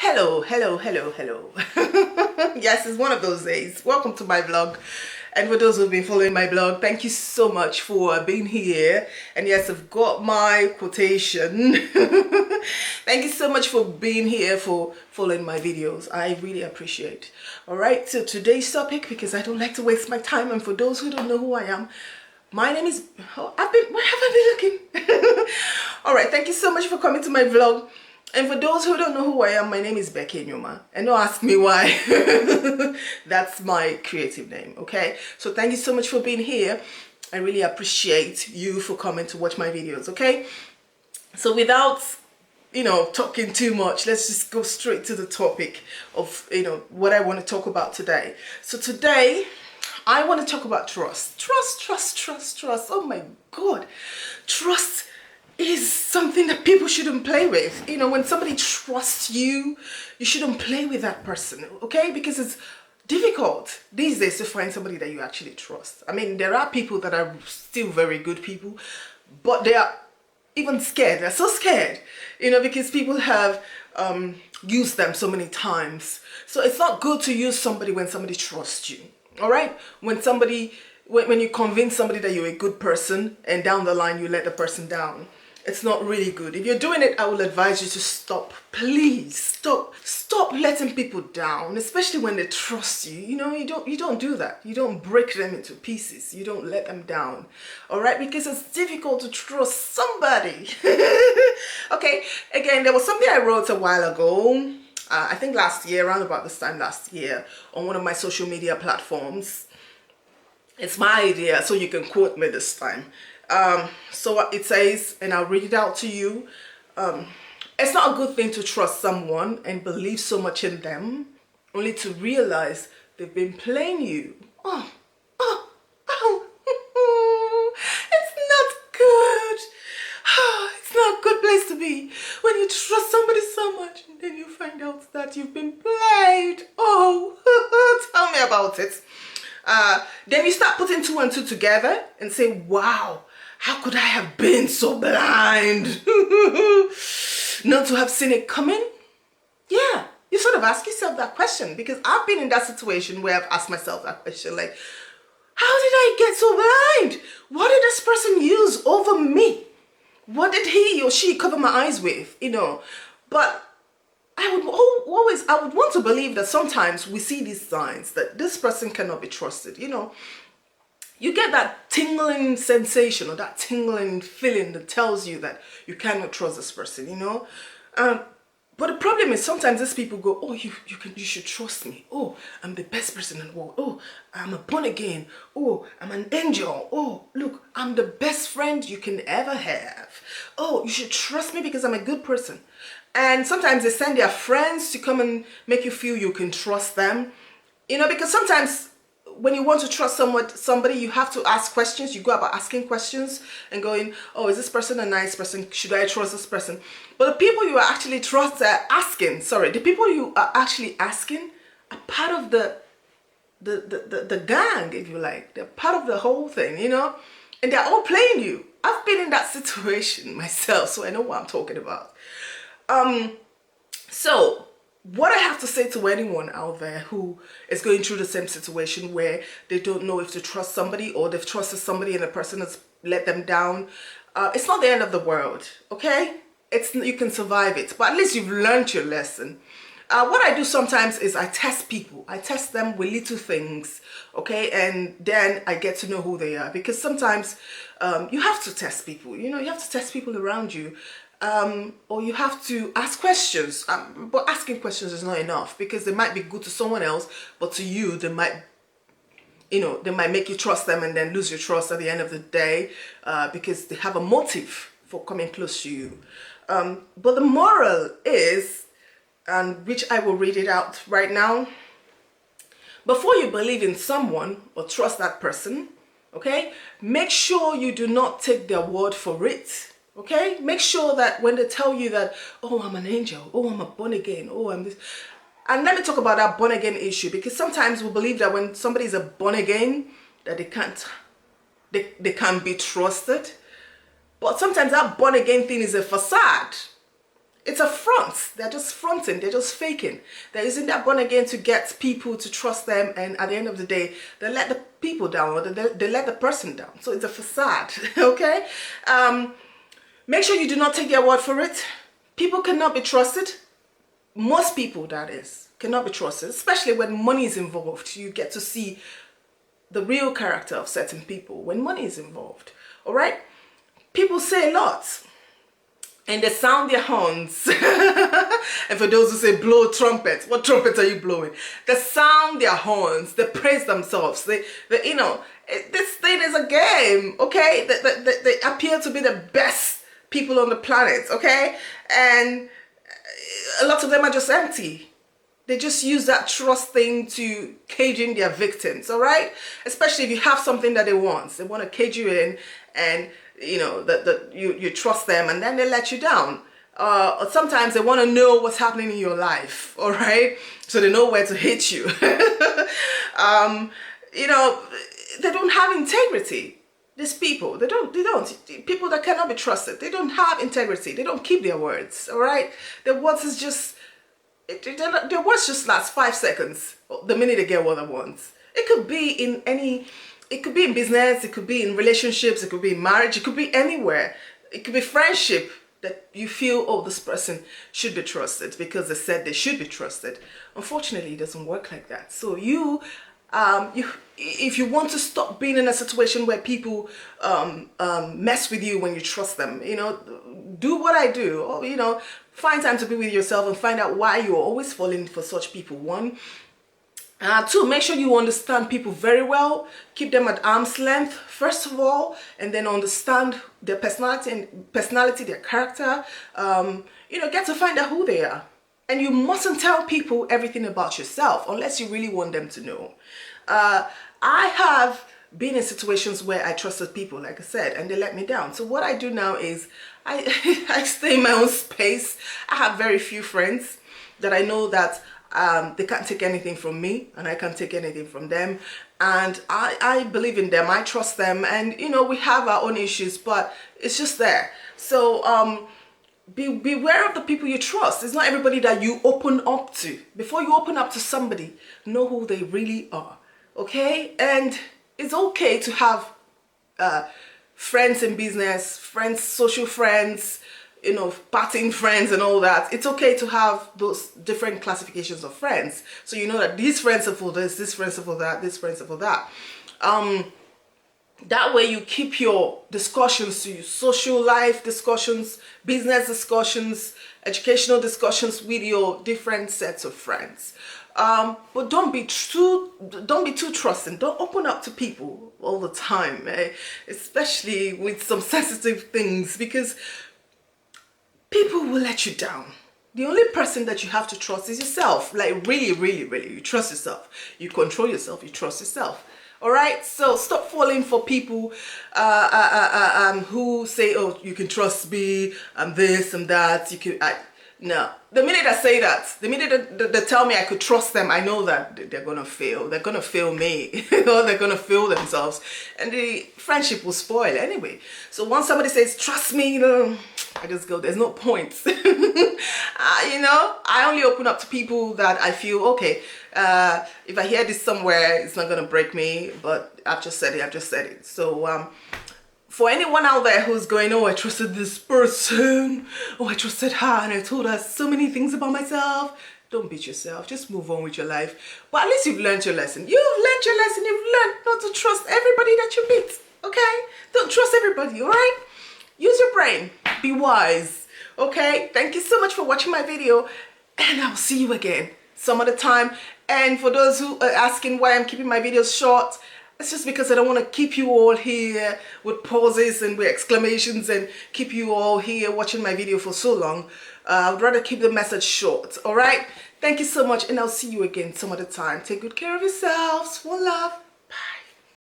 Hello, hello, hello, hello. Yes, it's one of those days. Welcome to my vlog. And for those who've been following my blog, thank you so much for being here. And yes, I've got my quotation. Thank you so much for being here, for following my videos. I really appreciate. All right, so today's topic, because I don't like to waste my time, and for those who don't know who I am, my name is, where have I been looking? All right, thank you so much for coming to my vlog. And for those who don't know who I am, my name is Becky Enyioma. And don't ask me why. That's my creative name, okay? So thank you so much for being here. I really appreciate you for coming to watch my videos, okay? So without, talking too much, let's just go straight to the topic of, what I want to talk about today. So today, I want to talk about trust. Trust. Oh my God. Trust is something that people shouldn't play with. When somebody trusts you, you shouldn't play with that person, okay? Because it's difficult these days to find somebody that you actually trust. I mean, there are people that are still very good people, but they are even scared. They're so scared, because people have used them so many times. So it's not good to use somebody when somebody trusts you, all right? When you convince somebody that you're a good person and down the line you let the person down, it's not really good. If you're doing it, I will advise you to stop. Please stop letting people down, especially when they trust you. You don't do that. You don't break them into pieces. You don't let them down. All right? Because it's difficult to trust somebody. Okay. Again, there was something I wrote a while ago. I think last year, around about this time last year, on one of my social media platforms. It's my idea, so you can quote me this time. So it says, and I'll read it out to you. It's not a good thing to trust someone and believe so much in them, only to realize they've been playing you. It's not good. It's not a good place to be when you trust somebody so much and then you find out that you've been played. Tell me about it. Then you start putting two and two together and say, wow, how could I have been so blind not to have seen it coming? Yeah, you sort of ask yourself that question, because I've been in that situation where I've asked myself that question, like, how did I get so blind? What did this person use over me? What did he or she cover my eyes with? But I would want to believe that sometimes we see these signs that this person cannot be trusted. You get that tingling sensation or that tingling feeling that tells you that you cannot trust this person, But the problem is sometimes these people go, oh, you should trust me. Oh, I'm the best person in the world. Oh, I'm a born again. Oh, I'm an angel. Oh, look, I'm the best friend you can ever have. Oh, you should trust me because I'm a good person. And sometimes they send their friends to come and make you feel you can trust them. Because sometimes when you want to trust somebody, you have to ask questions. You go about asking questions and going, oh, is this person a nice person? Should I trust this person? But the people you are actually the people you are actually asking are part of the gang, if you like. They're part of the whole thing, and they're all playing you. I've been in that situation myself, so I know what I'm talking about. So what I have to say to anyone out there who is going through the same situation where they don't know if to trust somebody, or they've trusted somebody and the person has let them down, it's not the end of the world, okay? You can survive it, but at least you've learned your lesson. What I do sometimes is I test people. I test them with little things, okay? And then I get to know who they are, because sometimes you have to test people. You have to test people around you. Or you have to ask questions, but asking questions is not enough, because they might be good to someone else, but to you they might make you trust them and then lose your trust at the end of the day, because they have a motive for coming close to you. But the moral is, and which I will read it out right now: before you believe in someone or trust that person, okay, make sure you do not take their word for it. Okay, make sure that when they tell you that, oh, I'm an angel, oh, I'm a born again, oh, I'm this. And let me talk about that born again issue, because sometimes we believe that when somebody is a born again, that they can't be trusted. But sometimes that born again thing is a facade. It's a front. They're just fronting. They're just faking. They're using that born again to get people to trust them, and at the end of the day, they let the people down, or they let the person down. So it's a facade, okay? Make sure you do not take their word for it. People cannot be trusted. Most people, that is, cannot be trusted, especially when money is involved. You get to see the real character of certain people when money is involved, all right? People say a lot, and they sound their horns. And for those who say blow trumpets, what trumpets are you blowing? They sound their horns. They praise themselves. They you know, this thing is a game, okay? They appear to be the best people on the planet, okay? And a lot of them are just empty. They just use that trust thing to cage in their victims, all right? Especially if you have something that they want to cage you in, and you know that you trust them, and then they let you down. Or sometimes they want to know what's happening in your life, all right? So they know where to hit you. You know, they don't have integrity. These people, they don't. People that cannot be trusted, they don't have integrity. They don't keep their words, all right? Their words is just, their words just last 5 seconds the minute they get what they want. It could be in any, it could be in business, it could be in relationships, it could be in marriage, it could be anywhere. It could be friendship, that you feel, oh, this person should be trusted because they said they should be trusted. Unfortunately, it doesn't work like that. So if you want to stop being in a situation where people mess with you when you trust them, you know, do what I do, or, you know, find time to be with yourself and find out why you're always falling for such people. 1. 2, make sure you understand people very well. Keep them at arm's length, first of all, and then understand their personality, their character. You know, get to find out who they are. And you mustn't tell people everything about yourself unless you really want them to know. I have been in situations where I trusted people, like I said, and they let me down. So what I do now is I stay in my own space. I have very few friends that I know that they can't take anything from me, and I can't take anything from them. And I believe in them. I trust them. And, you know, we have our own issues, but it's just there. So beware of the people you trust. It's not everybody that you open up to. Before you open up to somebody, know who they really are. Okay? And it's okay to have friends in business, friends, social friends, you know, partying friends and all that. It's okay to have those different classifications of friends. So you know that these friends are for this, these friends are for that, these friends are for that. That way you keep your discussions to your social life discussions, business discussions, educational discussions with your different sets of friends. But don't be too trusting. Don't open up to people all the time, especially with some sensitive things, because people will let you down. The only person that you have to trust is yourself. Like really, really, really, you trust yourself. You control yourself. You trust yourself. All right. So stop falling for people who say, "Oh, you can trust me. I'm this, I'm that." You can. No. The minute I say that, the minute they tell me I could trust them, I know that they're gonna fail. They're gonna fail me. Or they're gonna fail themselves, and the friendship will spoil anyway. So once somebody says, "Trust me," you know, I just go, there's no point. You know, I only open up to people that I feel, okay, if I hear this somewhere, it's not gonna break me, but I've just said it. So for anyone out there who's going, "Oh, I trusted this person, oh, I trusted her, and I told her so many things about myself," don't beat yourself. Just move on with your life. But at least you've learned your lesson. You've learned your lesson. You've learned not to trust everybody that you meet, okay? Don't trust everybody, all right? Use your brain. Be wise, okay? Thank you so much for watching my video, and I'll see you again some other time. And for those who are asking why I'm keeping my videos short, it's just because I don't want to keep you all here with pauses and with exclamations and keep you all here watching my video for so long. I would rather keep the message short, all right? Thank you so much, and I'll see you again some other time. Take good care of yourselves. One love.